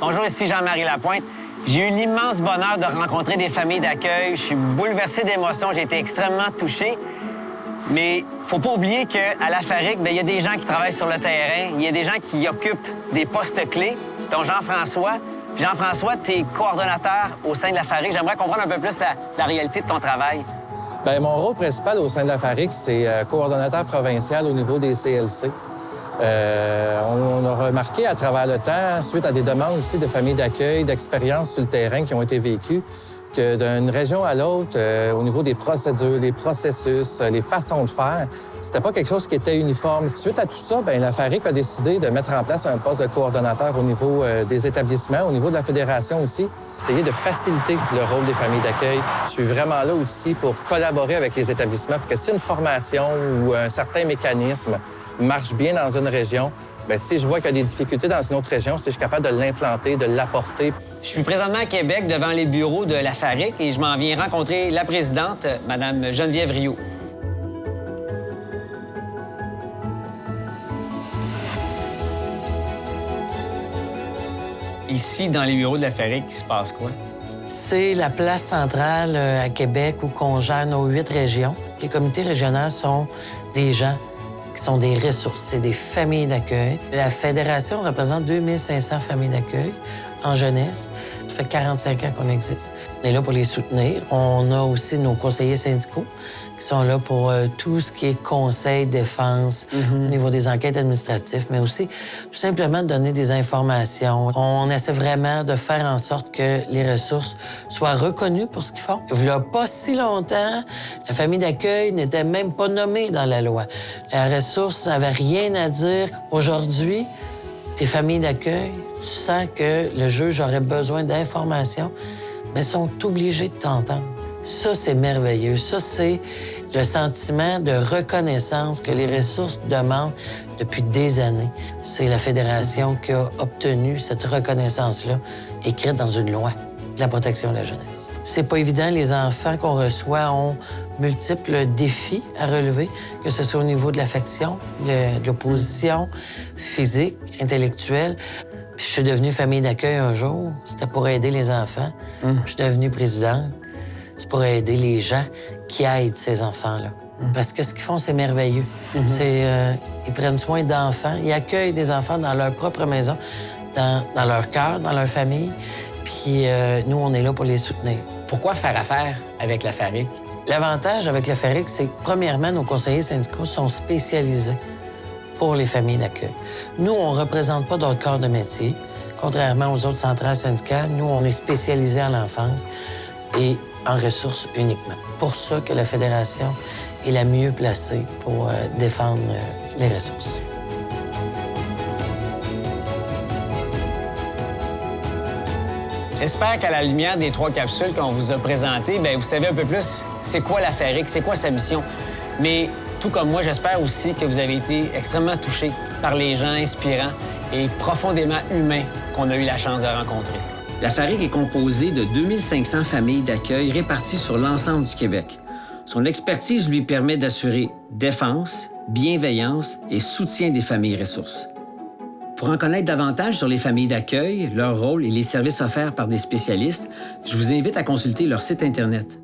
Bonjour, ici Jean-Marie Lapointe. J'ai eu l'immense bonheur de rencontrer des familles d'accueil. Je suis bouleversé d'émotions, j'ai été extrêmement touché. Mais faut pas oublier qu'à la FARIC, il y a des gens qui travaillent sur le terrain, il y a des gens qui occupent des postes clés, dont Jean-François. Jean-François, tu es coordonnateur au sein de la FARIC. J'aimerais comprendre un peu plus la réalité de ton travail. Bien, mon rôle principal au sein de la FARIC, c'est coordonnateur provincial au niveau des CLC. On a remarqué à travers le temps, suite à des demandes aussi de familles d'accueil, d'expériences sur le terrain qui ont été vécues, que d'une région à l'autre, au niveau des procédures, les processus, les façons de faire, c'était pas quelque chose qui était uniforme. Suite à tout ça, bien, la FARIC a décidé de mettre en place un poste de coordonnateur au niveau des établissements, au niveau de la fédération aussi, essayer de faciliter le rôle des familles d'accueil. Je suis vraiment là aussi pour collaborer avec les établissements pour que si une formation ou un certain mécanisme marche bien dans une région, bien, si je vois qu'il y a des difficultés dans une autre région, si je suis capable de l'implanter, de l'apporter. Je suis présentement à Québec devant les bureaux de la FARIC et je m'en viens rencontrer la présidente, Mme Geneviève Rioux. Ici, dans les bureaux de la FARIC, il se passe quoi? C'est la place centrale à Québec où on gère nos 8 régions. Les comités régionaux sont des gens qui sont des ressources, c'est des familles d'accueil. La fédération représente 2500 familles d'accueil en jeunesse. Ça fait 45 ans qu'on existe. On est là pour les soutenir. On a aussi nos conseillers syndicaux qui sont là pour tout ce qui est conseil, défense, au niveau des enquêtes administratives, mais aussi tout simplement donner des informations. On essaie vraiment de faire en sorte que les ressources soient reconnues pour ce qu'ils font. Il n'y a pas si longtemps, la famille d'accueil n'était même pas nommée dans la loi. La ressource n'avait rien à dire. Aujourd'hui, tes familles d'accueil, tu sens que le juge aurait besoin d'informations, mais sont obligés de t'entendre. Ça, c'est merveilleux. Ça, c'est le sentiment de reconnaissance que les ressources demandent depuis des années. C'est la Fédération qui a obtenu cette reconnaissance-là, écrite dans une loi de la protection de la jeunesse. C'est pas évident. Les enfants qu'on reçoit ont multiples défis à relever, que ce soit au niveau de l'affection, de l'opposition physique, intellectuelle. Puis je suis devenue famille d'accueil un jour. C'était pour aider les enfants. Je suis devenue présidente. C'est pour aider les gens qui aident ces enfants-là. Parce que ce qu'ils font, c'est merveilleux. Ils prennent soin d'enfants, ils accueillent des enfants dans leur propre maison, dans leur cœur, dans leur famille. Puis nous, on est là pour les soutenir. Pourquoi faire affaire avec la FARIC? L'avantage avec la FARIC, c'est que, premièrement, nos conseillers syndicaux sont spécialisés pour les familles d'accueil. Nous, on ne représente pas d'autres corps de métier. Contrairement aux autres centrales syndicales, nous, on est spécialisés en l'enfance et en ressources uniquement. Pour ça que la Fédération est la mieux placée pour défendre les ressources. J'espère qu'à la lumière des 3 capsules qu'on vous a présentées, bien, vous savez un peu plus c'est quoi la FARIC, c'est quoi sa mission. Mais tout comme moi, j'espère aussi que vous avez été extrêmement touchés par les gens inspirants et profondément humains qu'on a eu la chance de rencontrer. La FARIC est composée de 2500 familles d'accueil réparties sur l'ensemble du Québec. Son expertise lui permet d'assurer défense, bienveillance et soutien des familles ressources. Pour en connaître davantage sur les familles d'accueil, leur rôle et les services offerts par des spécialistes, je vous invite à consulter leur site Internet